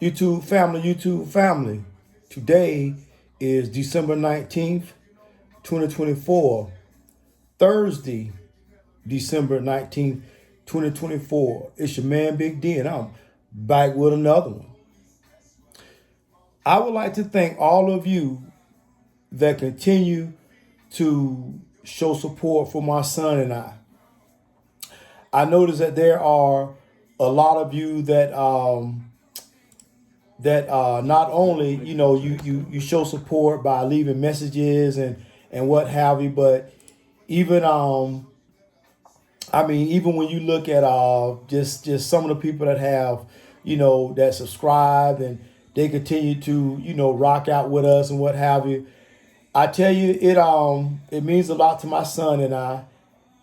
YouTube family. Today is December 19th, 2024, Thursday, December 19th, 2024. It's your man Big D, and I'm back with another one. I would like to thank all of you that continue to show support for my son and I. I notice that there are a lot of you that not only you show support by leaving messages and what have you, but even even when you look at just some of the people that have that subscribe and they continue to rock out with us and what have you. I tell you, it means a lot to my son and I,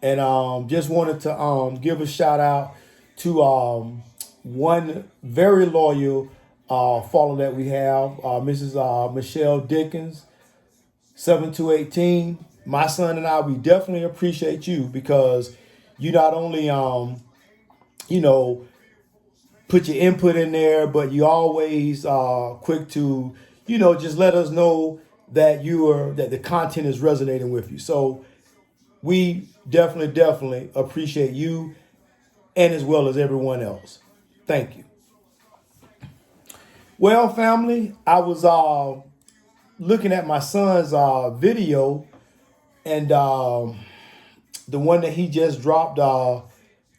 and just wanted to give a shout out to one very loyal follower that we have, Mrs. Michelle Dickens, 7218. My son and I, we definitely appreciate you because you not only you know put your input in there, but you always quick to just let us know that that the content is resonating with you. So we definitely appreciate you and as well as everyone else. Thank you. Well, family, I was looking at my son's video and the one that he just dropped,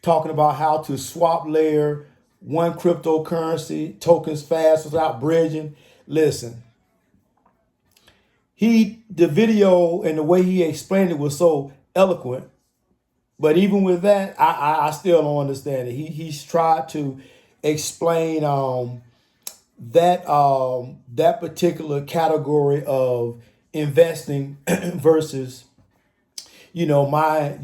talking about how to swap layer one cryptocurrency tokens fast without bridging. Listen, the video and the way he explained it was so eloquent. But even with that, I still don't understand it. He's tried to explain that particular category of investing versus my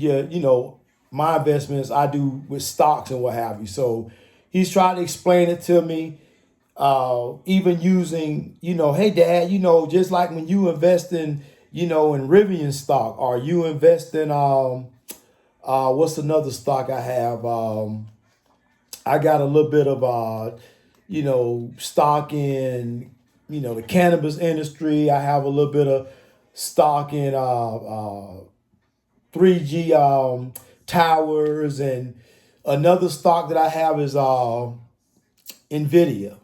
investments I do with stocks and what have you. So he's trying to explain it to me, even using hey dad, just like when you invest in Rivian stock, or you invest in what's another stock I have? I got a little bit of stock in the cannabis industry. I have a little bit of stock in 3G towers, and another stock that I have is Nvidia.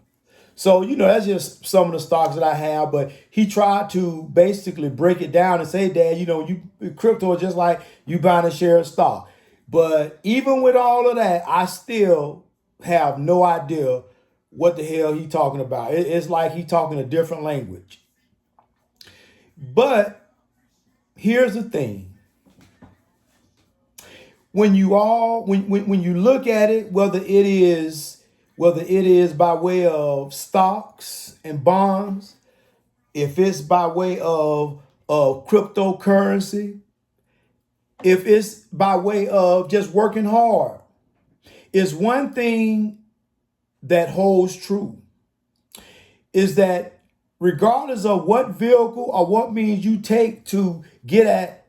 So, that's just some of the stocks that I have, but he tried to basically break it down and say, Dad, you crypto is just like you buying a share of stock. But even with all of that, I still have no idea what the hell he talking about. It's like he talking a different language. But here's the thing. When you look at it, whether it is by way of stocks and bonds, if it's by way of cryptocurrency, if it's by way of just working hard, it's one thing that holds true, is that regardless of what vehicle or what means you take to get at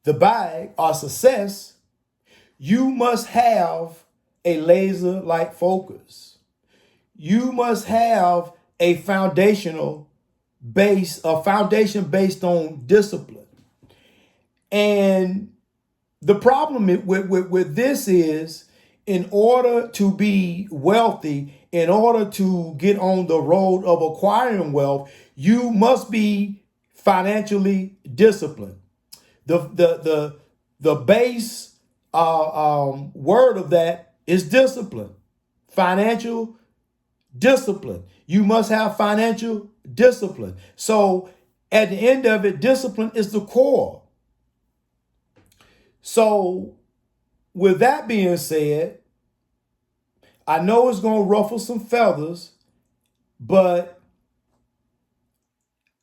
the bag or success, you must have a laser-like focus. You must have a foundation based on discipline. And the problem with this is, in order to be wealthy, in order to get on the road of acquiring wealth, you must be financially disciplined. The base word of that is discipline, financial discipline. You must have financial discipline. So at the end of it, discipline is the core. So with that being said, I know it's going to ruffle some feathers, but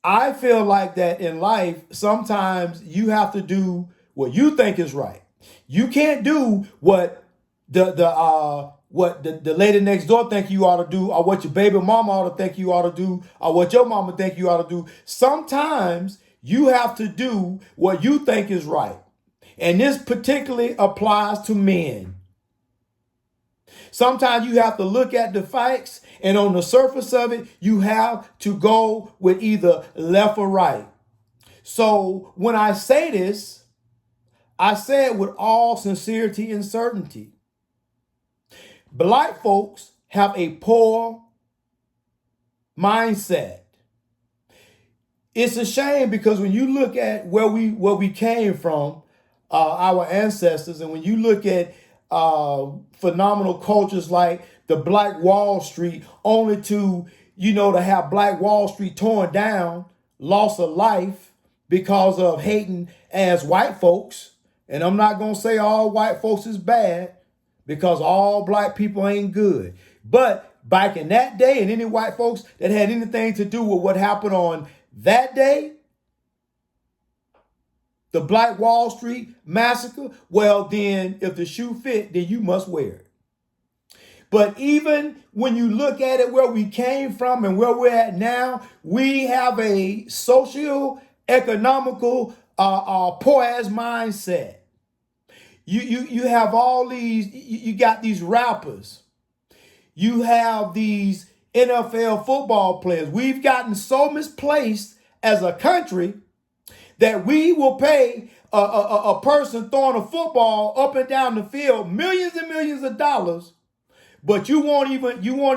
I feel like that in life, sometimes you have to do what you think is right. You can't do what the lady next door think you ought to do, or what your baby mama ought to think you ought to do, or what your mama think you ought to do. Sometimes you have to do what you think is right. And this particularly applies to men. Sometimes you have to look at the facts, and on the surface of it, you have to go with either left or right. So when I say this, I say it with all sincerity and certainty. Black folks have a poor mindset. It's a shame because when you look at where we came from, our ancestors, and when you look at phenomenal cultures like the Black Wall Street, only to to have Black Wall Street torn down, loss of life because of hating as white folks. And I'm not gonna say all white folks is bad because all black people ain't good. But back in that day, and any white folks that had anything to do with what happened on that day, the Black Wall Street massacre, well then, if the shoe fit, then you must wear it. But even when you look at it where we came from and where we're at now, we have a socio-economical poor ass mindset. You have all these, you got these rappers. You have these NFL football players. We've gotten so misplaced as a country that we will pay a person throwing a football up and down the field millions and millions of dollars, but you won't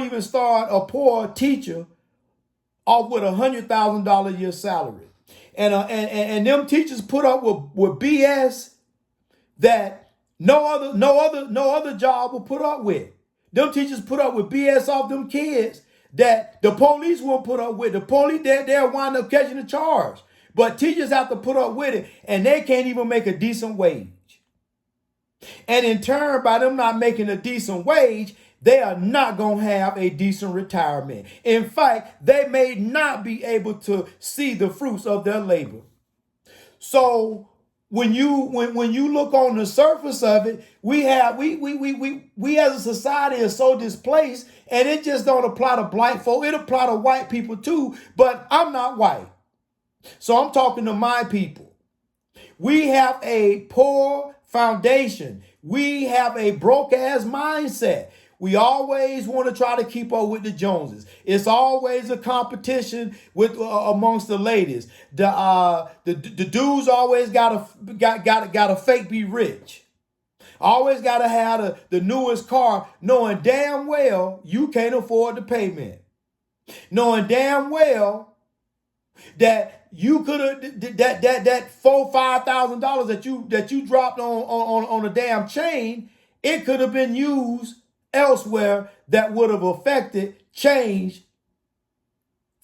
even start a poor teacher off with $100,000 a year salary. And them teachers put up with BS that no other job will put up with. Them teachers put up with BS off them kids that the police won't put up with. The police, they'll wind up catching the charge. But teachers have to put up with it, and they can't even make a decent wage. And in turn, by them not making a decent wage, they are not going to have a decent retirement. In fact, they may not be able to see the fruits of their labor. So when you look on the surface of it, we as a society are so displaced, and it just don't apply to black folk. It apply to white people too, but I'm not white. So I'm talking to my people. We have a poor foundation. We have a broke ass mindset. We always want to try to keep up with the Joneses. It's always a competition with amongst the ladies. The dudes always gotta fake be rich. Always gotta have the newest car, knowing damn well you can't afford the payment. Knowing damn well that you could have that $4,000-5,000 that you dropped on a damn chain, it could have been used elsewhere that would have affected change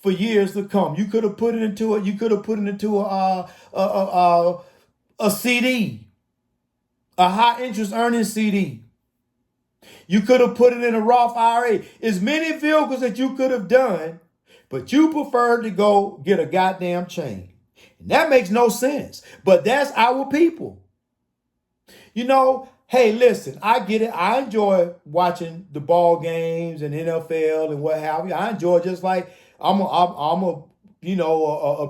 for years to come. You could have put it into it. You could have put it into a CD, a high interest earning CD. You could have put it in a Roth IRA. As many vehicles that you could have done, but you preferred to go get a goddamn chain. And that makes no sense. But that's our people. Hey, listen, I get it. I enjoy watching the ball games and NFL and what have you. I enjoy it just like I'm a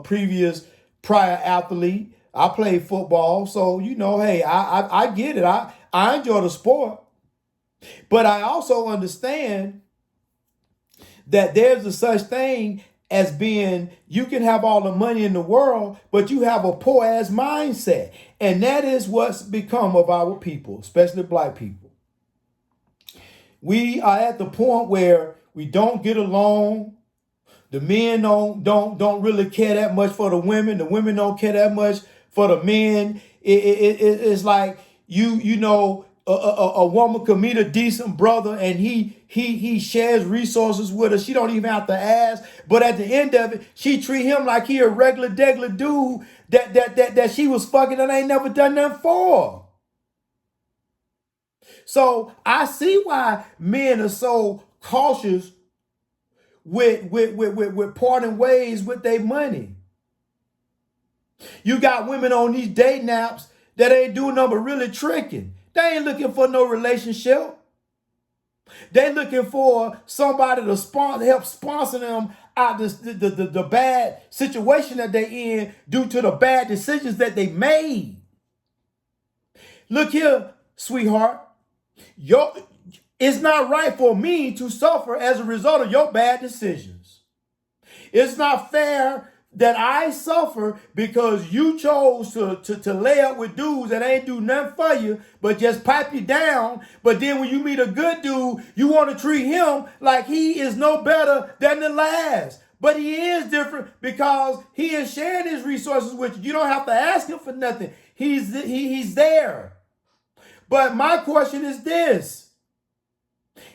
previous prior athlete. I played football. So, hey, I get it. I enjoy the sport. But I also understand that there's a such thing as being, you can have all the money in the world, but you have a poor ass mindset. And that is what's become of our people, especially black people. We are at the point where we don't get along. The men don't really care that much for the women. The women don't care that much for the men. It's like a woman could meet a decent brother and he shares resources with her. She don't even have to ask. But at the end of it, she treat him like he a regular dude that she was fucking and ain't never done nothing for. So I see why men are so cautious with parting ways with their money. You got women on these dating apps that ain't doing nothing but really tricking. They ain't looking for no relationship. They looking for somebody to help sponsor them out the bad situation that they in due to the bad decisions that they made. Look here, sweetheart. It's not right for me to suffer as a result of your bad decisions. It's not fair that I suffer because you chose to lay up with dudes that ain't do nothing for you, but just pipe you down. But then when you meet a good dude, you want to treat him like he is no better than the last. But he is different because he is sharing his resources with you. You don't have to ask him for nothing. He's there. But my question is this.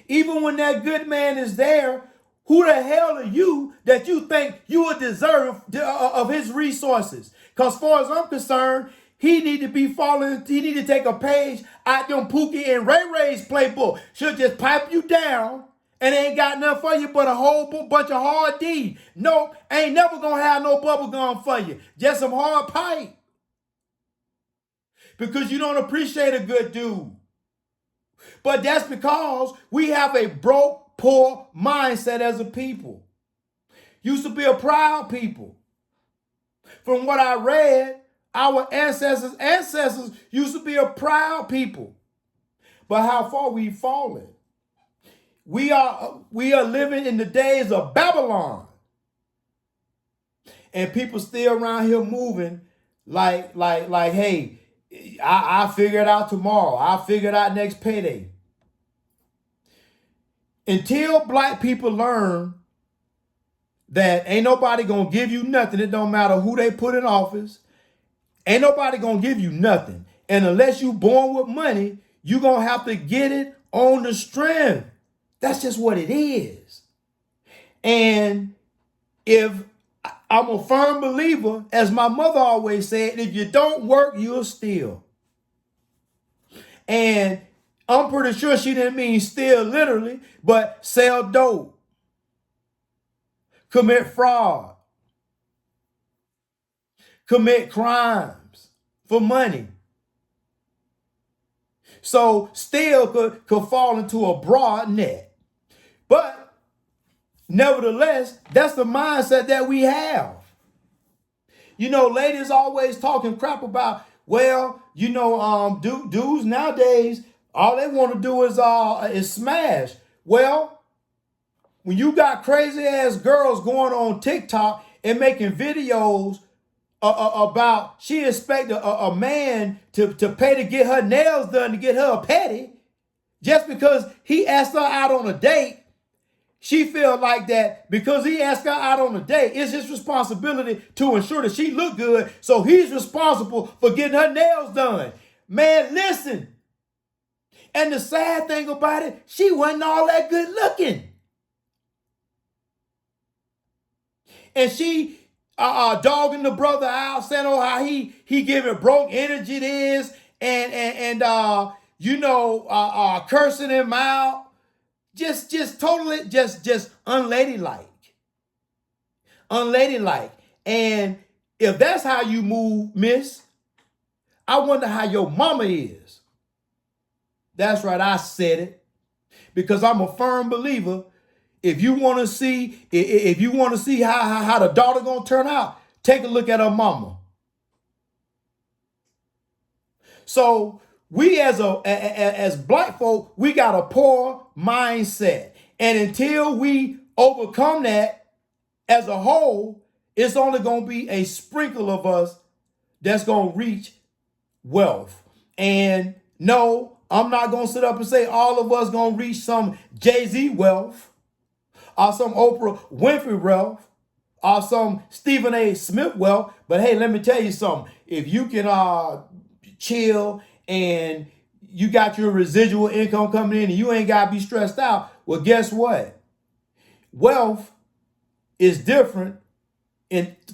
Even when that good man is there, who the hell are you that you think you will deserve of his resources? Because as far as I'm concerned, he need to take a page out them Pookie and Ray Ray's playbook. She'll just pipe you down and ain't got nothing for you but a whole bunch of hard D. Nope, ain't never gonna have no bubble gum for you. Just some hard pipe. Because you don't appreciate a good dude. But that's because we have a broke, poor mindset as a people. Used to be a proud people. From what I read, our ancestors used to be a proud people. But how far we've fallen. We are living in the days of Babylon. And people still around here moving like, hey, I'll figure it out tomorrow. I'll figure it out next payday. Until black people learn that ain't nobody gonna give you nothing, it don't matter who they put in office, ain't nobody gonna give you nothing. And unless you born with money, you gonna have to get it on the strength. That's just what it is. And if I'm a firm believer, as my mother always said, if you don't work, you'll steal. And I'm pretty sure she didn't mean steal literally, but sell dope, commit fraud, commit crimes for money. So steal could fall into a broad net. But nevertheless, that's the mindset that we have. You know, ladies always talking crap about, well, you know, dudes nowadays, all they want to do is smash. Well, when you got crazy ass girls going on TikTok and making videos about she expect a man to pay to get her nails done, to get her a petty, just because he asked her out on a date, she feel like that because he asked her out on a date, it's his responsibility to ensure that she look good, so he's responsible for getting her nails done. Man, listen. And the sad thing about it, she wasn't all that good looking. And she dogging the brother out, saying, oh, how he giving broke energy this, and cursing him out. Just totally just unladylike. Unladylike. And if that's how you move, miss, I wonder how your mama is. That's right, I said it. Because I'm a firm believer. If you want to see how the daughter gonna turn out, take a look at her mama. So we as black folk, we got a poor mindset. And until we overcome that as a whole, it's only going to be a sprinkle of us that's going to reach wealth. And no, I'm not going to sit up and say all of us going to reach some Jay-Z wealth or some Oprah Winfrey wealth or some Stephen A. Smith wealth. But hey, let me tell you something. If you can chill and you got your residual income coming in and you ain't got to be stressed out, well, guess what? Wealth is different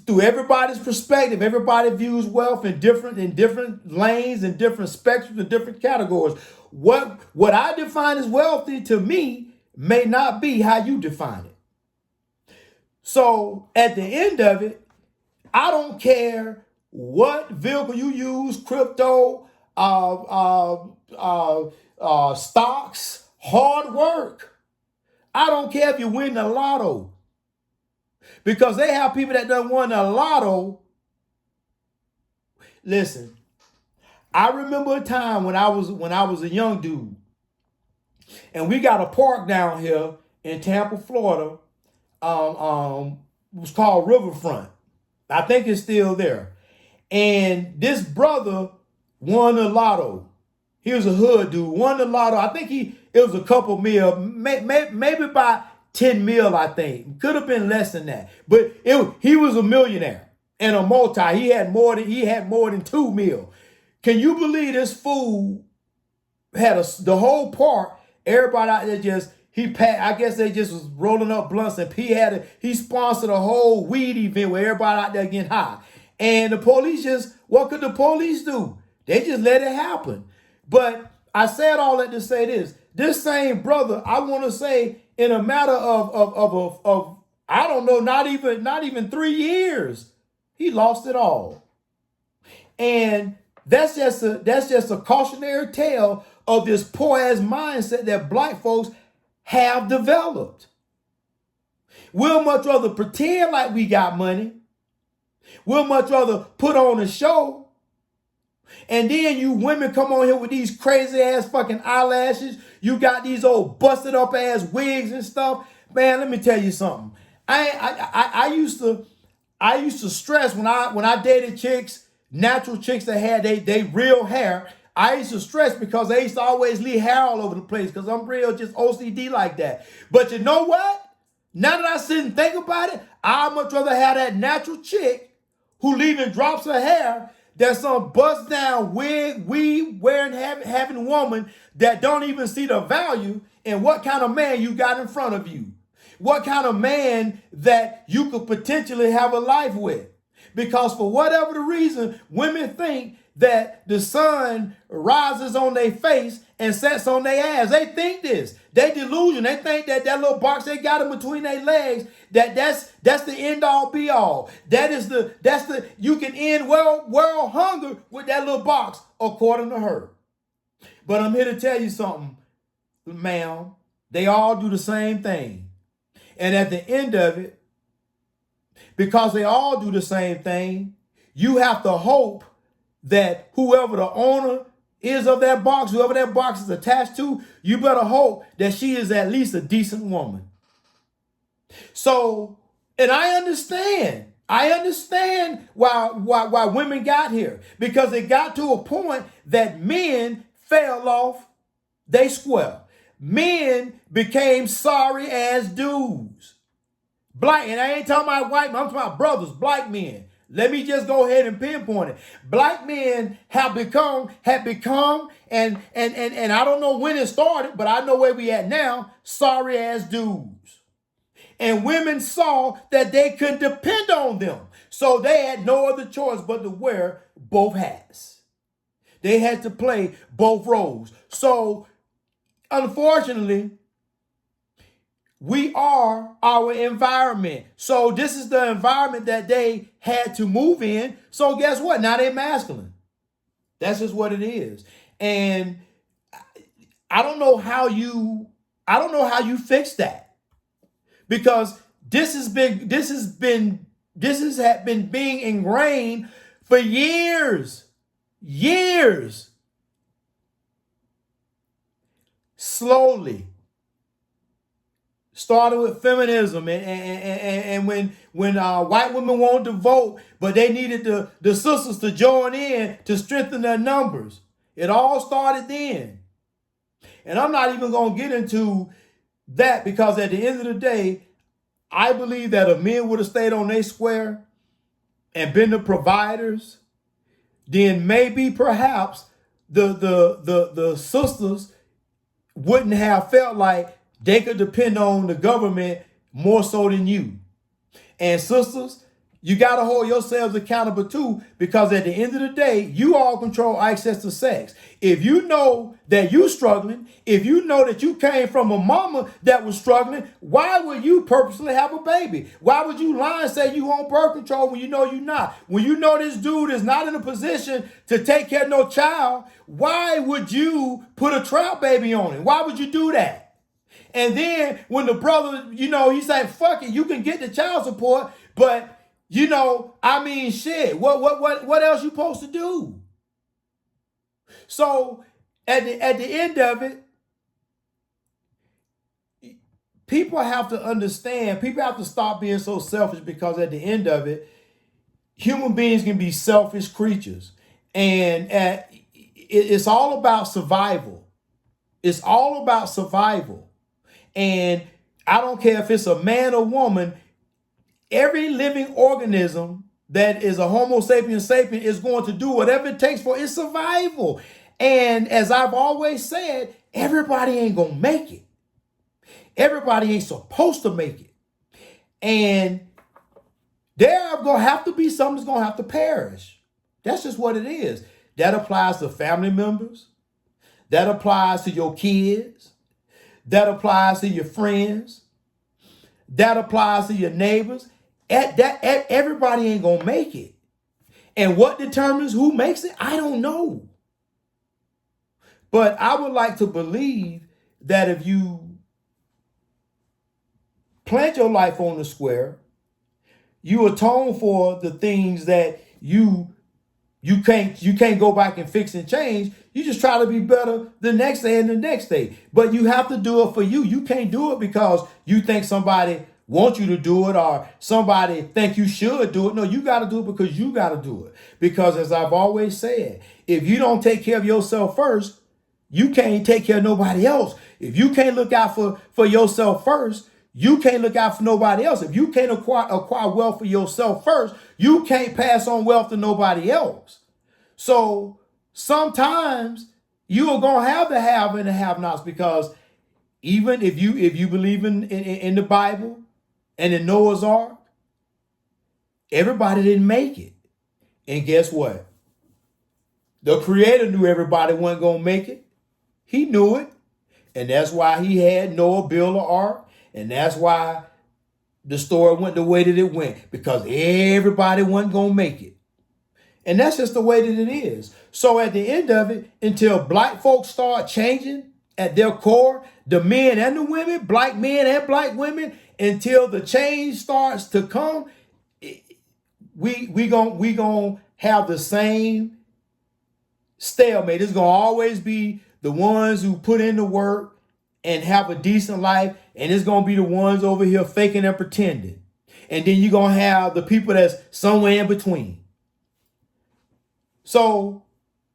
through everybody's perspective. Everybody views wealth in different lanes and different spectrums and different categories. What I define as wealthy to me may not be how you define it. So at the end of it, I don't care what vehicle you use, crypto, stocks, hard work. I don't care if you win the lotto. Because they have people that done won the lotto. Listen, I remember a time when I was a young dude. And we got a park down here in Tampa, Florida. It was called Riverfront. I think it's still there. And this brother won the lotto. He was a hood dude. Won the lotto. I think it was a couple mil, maybe about 10 mil. I think could have been less than that. But he was a millionaire and a multi. He had more than 2 mil. Can you believe this fool had the whole park? Everybody out there I guess they just was rolling up blunts, and he sponsored a whole weed event where everybody out there getting high. And the police what could the police do? They just let it happen. But I said all that to say this same brother, I want to say in a matter of I don't know, not even 3 years, he lost it all. And that's just a cautionary tale of this poor ass mindset that black folks have developed. We'll much rather pretend like we got money. We'll much rather put on a show. And then you women come on here with these crazy ass fucking eyelashes. You got these old busted up ass wigs and stuff. Man, let me tell you something. I used to stress when I dated chicks, natural chicks that had they real hair. I used to stress because they used to always leave hair all over the place because I'm real just OCD like that. But you know what? Now that I sit and think about it, I'd much rather have that natural chick who leaving drops of hair than some bust down wig, weave wearing having woman that don't even see the value in what kind of man you got in front of you. What kind of man that you could potentially have a life with. Because for whatever the reason, women think that the sun rises on their face and sets on their ass. They think this. They delusion. They think that little box they got in between their legs, that's the end all be all. That's the you can end world hunger with that little box, according to her. But I'm here to tell you something, ma'am. They all do the same thing. And at the end of it, because they all do the same thing, you have to hope that whoever the owner is of that box, whoever that box is attached to, you better hope that she is at least a decent woman. So, and I understand why women got here, because it got to a point that men fell off they square. Men became sorry ass dudes. Black, and I ain't talking about white men, I'm talking about brothers, black men. Let me just go ahead and pinpoint it. Black men have become, and I don't know when it started, but I know where we at now, sorry ass dudes. And women saw that they couldn't depend on them. So they had no other choice but to wear both hats. They had to play both roles. So unfortunately, we are our environment. So this is the environment that they had to move in. So guess what? Now they're masculine. That's just what it is. And I don't know how you fix that. Because this has been being ingrained for years. Slowly. Started with feminism and when white women wanted to vote, but they needed the sisters to join in to strengthen their numbers. It all started then. And I'm not even going to get into that, because at the end of the day, I believe that if men would have stayed on their square and been the providers, then maybe perhaps the sisters wouldn't have felt like they could depend on the government more so than you. And sisters, you got to hold yourselves accountable too, because at the end of the day, you all control access to sex. If you know that you're struggling, if you know that you came from a mama that was struggling, why would you purposely have a baby? Why would you lie and say you on birth control when you know you're not? When you know this dude is not in a position to take care of no child, why would you put a trap baby on him? Why would you do that? And then when the brother, he said, fuck it, you can get the child support, but shit, what else you supposed to do? So at the end of it, people have to understand, people have to stop being so selfish, because at the end of it, human beings can be selfish creatures. And it's all about survival. It's all about survival. And I don't care if it's a man or woman, every living organism that is a Homo sapiens sapien is going to do whatever it takes for its survival. And as I've always said, everybody ain't going to make it. Everybody ain't supposed to make it. And there are going to have to be some that's going to have to perish. That's just what it is. That applies to family members. That applies to your kids. That applies to your friends. That applies to your neighbors. Everybody ain't going to make it. And what determines who makes it? I don't know. But I would like to believe that if you plant your life on the square, you atone for the things that you can't go back and fix and change. You just try to be better the next day and the next day. But you have to do it for you. You can't do it because you think somebody wants you to do it or somebody think you should do it. No, you got to do it because you got to do it. Because as I've always said, if you don't take care of yourself first, you can't take care of nobody else. If you can't look out for yourself first, you can't look out for nobody else. If you can't acquire wealth for yourself first, you can't pass on wealth to nobody else. So sometimes you are going to have the have and the have-nots, because even if you believe in the Bible and in Noah's Ark, everybody didn't make it. And guess what? The Creator knew everybody wasn't going to make it. He knew it. And that's why he had Noah build an ark. And that's why the story went the way that it went, because everybody wasn't going to make it. And that's just the way that it is. So at the end of it, until black folks start changing at their core, the men and the women, black men and black women, until the change starts to come, we gonna have the same stalemate. It's gonna always be the ones who put in the work and have a decent life, and it's gonna be the ones over here faking and pretending. And then you're gonna have the people that's somewhere in between. So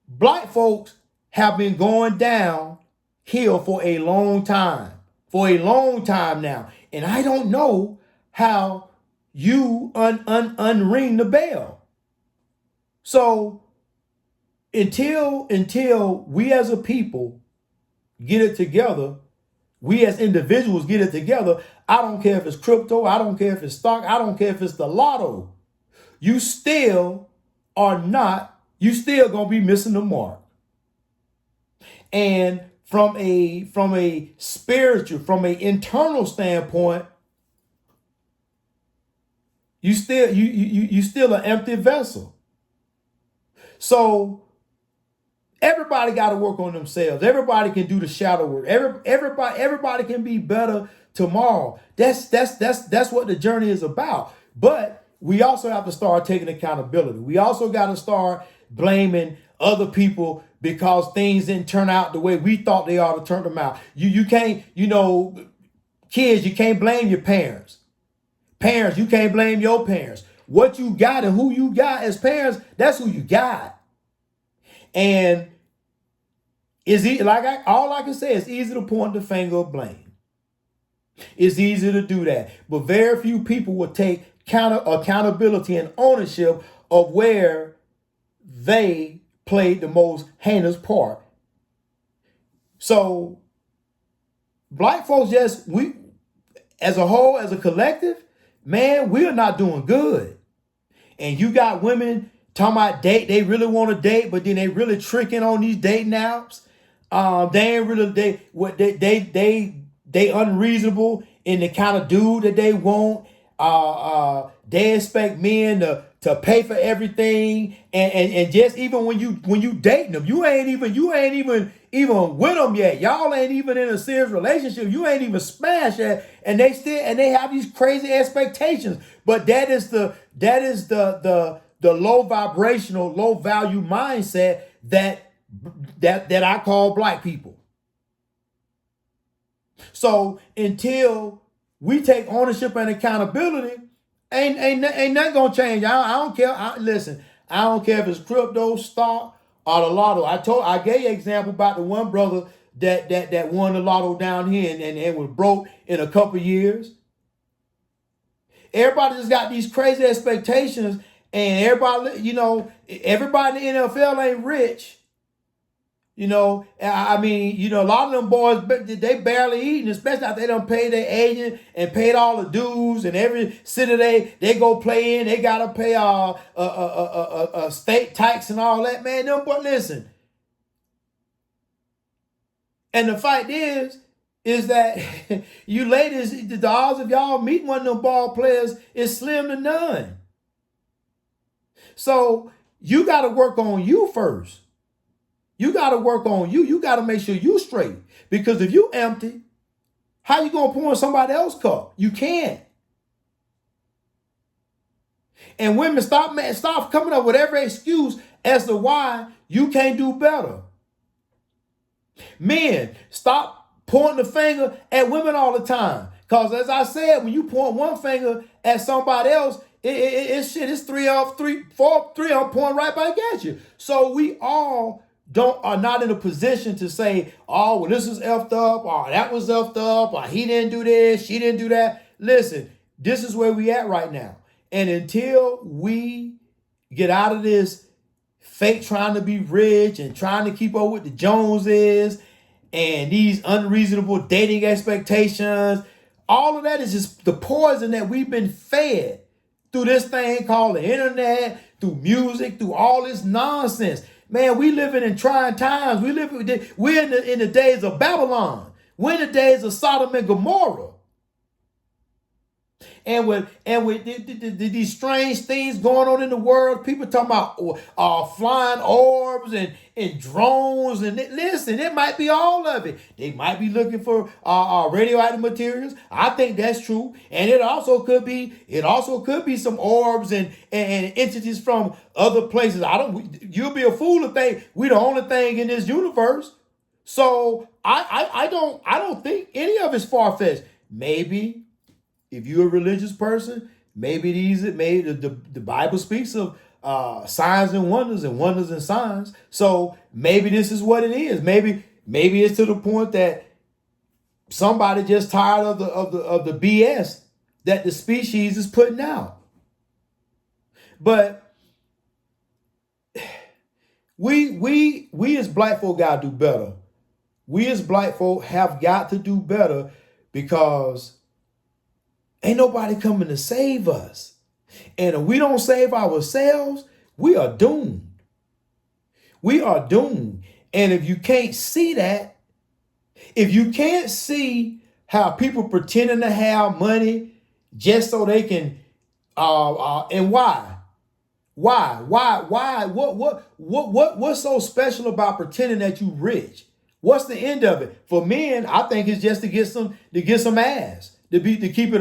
black folks have been going downhill for a long time now. And I don't know how you unring the bell. So until we as a people get it together, we as individuals get it together, I don't care if it's crypto, I don't care if it's stock, I don't care if it's the lotto, you still gonna be missing the mark. And from a spiritual, from an internal standpoint, you still an empty vessel. So everybody got to work on themselves. Everybody can do the shadow work. Everybody can be better tomorrow. That's what the journey is about. But we also have to start taking accountability. We also got to start blaming other people because things didn't turn out the way we thought they ought to turn them out. You can't, kids, you can't blame your parents. Parents, you can't blame your parents. What you got and who you got as parents, that's who you got. And all I can say is easy to point the finger of blame. It's easy to do that. But very few people will take accountability and ownership of where they played the most heinous part. So black folks we as a whole, as a collective, man, we're not doing good. And you got women talking about date, they really want to date, but then they really tricking on these dating apps. They ain't really they unreasonable in the kind of dude that they want. They expect men to pay for everything, and just even when you dating them, you ain't even with them yet. Y'all ain't even in a serious relationship. You ain't even smashed yet, and they have these crazy expectations. But that is the low vibrational, low value mindset that I call black people. So until we take ownership and accountability, ain't nothing gonna change. I don't care. Listen, I don't care if it's crypto, stock, or the lotto. I gave you an example about the one brother that won the lotto down here and was broke in a couple years. Everybody just got these crazy expectations, and everybody in the NFL ain't rich. I mean, a lot of them boys, they barely eating, especially after they done paid their agent and paid all the dues, and every city they go play in, they gotta pay a state tax and all that, man. But listen, and the fact is that you ladies, the odds of y'all meeting one of them ball players is slim to none. So you got to work on you first. You got to work on you. You got to make sure you straight. Because if you empty, how you going to pour in somebody else's cup? You can't. And women, stop coming up with every excuse as to why you can't do better. Men, stop pointing the finger at women all the time. Because as I said, when you point one finger at somebody else, it's three of them pointing right back at you. So we all are not in a position to say, oh, well, this is effed up, or that was effed up, or he didn't do this, she didn't do that. Listen, this is where we at right now. And until we get out of this fake trying to be rich and trying to keep up with the Joneses and these unreasonable dating expectations, all of that is just the poison that we've been fed through this thing called the internet, through music, through all this nonsense. Man, we living in trying times. We're in the days of Babylon. We're in the days of Sodom and Gomorrah. And with these strange things going on in the world, people talking about flying orbs and drones. And listen, it might be all of it. They might be looking for radioactive materials. I think that's true. And it also could be some orbs and entities from other places. You'll be a fool to think we're the only thing in this universe. So I don't think any of it's far-fetched. Maybe if you're a religious person, maybe the Bible speaks of signs and wonders and signs. So maybe this is what it is. Maybe it's to the point that somebody just tired of the BS that the species is putting out. But we as black folk gotta do better. We as black folk have got to do better, because ain't nobody coming to save us. And if we don't save ourselves, we are doomed. We are doomed. And if you can't see that, if you can't see how people pretending to have money just so they can, and why? What's so special about pretending that you rich? What's the end of it? For men, I think it's just to get some ass. To keep it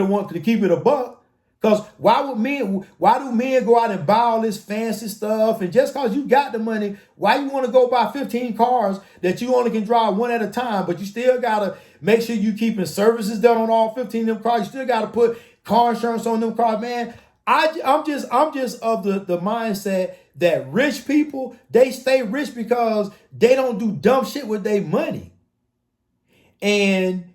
a buck. Because why do men go out and buy all this fancy stuff? And just because you got the money, why you want to go buy 15 cars that you only can drive one at a time, but you still gotta make sure you keeping services done on all 15 of them cars. You still gotta put car insurance on them cars, man. I'm just of the mindset that rich people, they stay rich because they don't do dumb shit with their money. And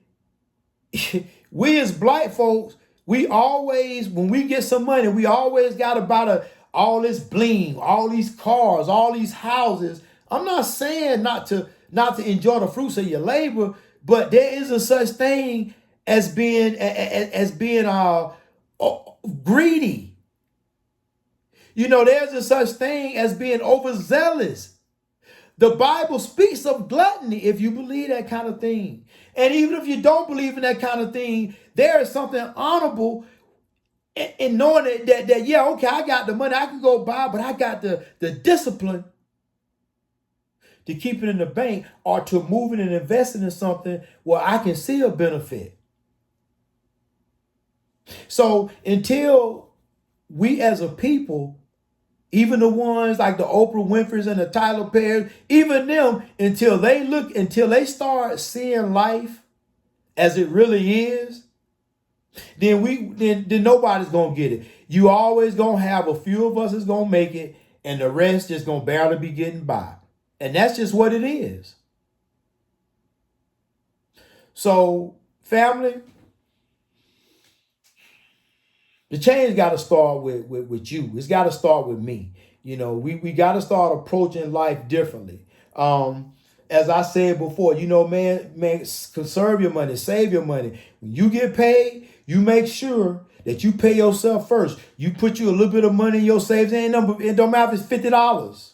we as black folks, we always, when we get some money, we always got about all this bling, all these cars, all these houses. I'm not saying not to enjoy the fruits of your labor, but there is a such thing as being greedy. There's a such thing as being overzealous. The Bible speaks of gluttony if you believe that kind of thing. And even if you don't believe in that kind of thing, there is something honorable in knowing that yeah, okay, I got the money, I can go buy, but I got the discipline to keep it in the bank or to move it and invest it in something where I can see a benefit. So until we as a people, even the ones like the Oprah Winfrey's and the Tyler Perry's, even them, until they start seeing life as it really is, then nobody's gonna get it. You always gonna have a few of us is gonna make it, and the rest just gonna barely be getting by. And that's just what it is. So, family, the change got to start with you. It's got to start with me. We got to start approaching life differently. As I said before, man, conserve your money, save your money. When you get paid, you make sure that you pay yourself first. You put you a little bit of money in your savings. It don't matter if it's $50.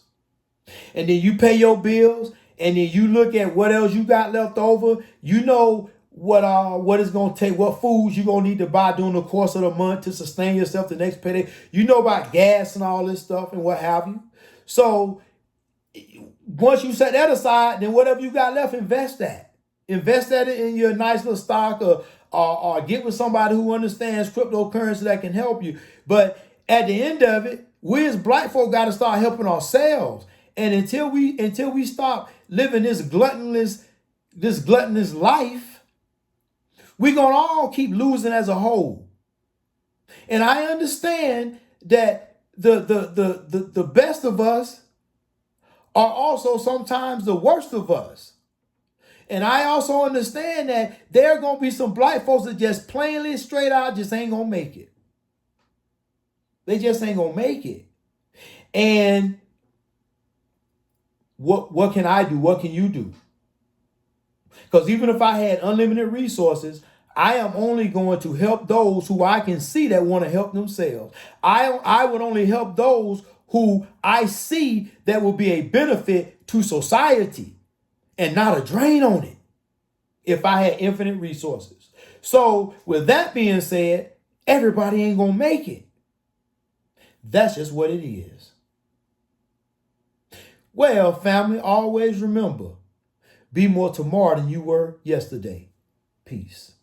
And then you pay your bills, and then you look at what else you got left over. You know what it's gonna take, what foods you're gonna need to buy during the course of the month to sustain yourself the next payday. You know about gas and all this stuff and what have you. So once you set that aside, then whatever you got left, invest that. Invest that in your nice little stock, or get with somebody who understands cryptocurrency that can help you. But at the end of it, we as black folk got to start helping ourselves. And until we stop living this gluttonous life, we're gonna all keep losing as a whole. And I understand that the best of us are also sometimes the worst of us. And I also understand that there are gonna be some black folks that just plainly straight out just ain't gonna make it. They just ain't gonna make it. And what can I do? What can you do? Because even if I had unlimited resources, I am only going to help those who I can see that want to help themselves. I would only help those who I see that will be a benefit to society and not a drain on it if I had infinite resources. So with that being said, everybody ain't going to make it. That's just what it is. Well, family, always remember, be more tomorrow than you were yesterday. Peace.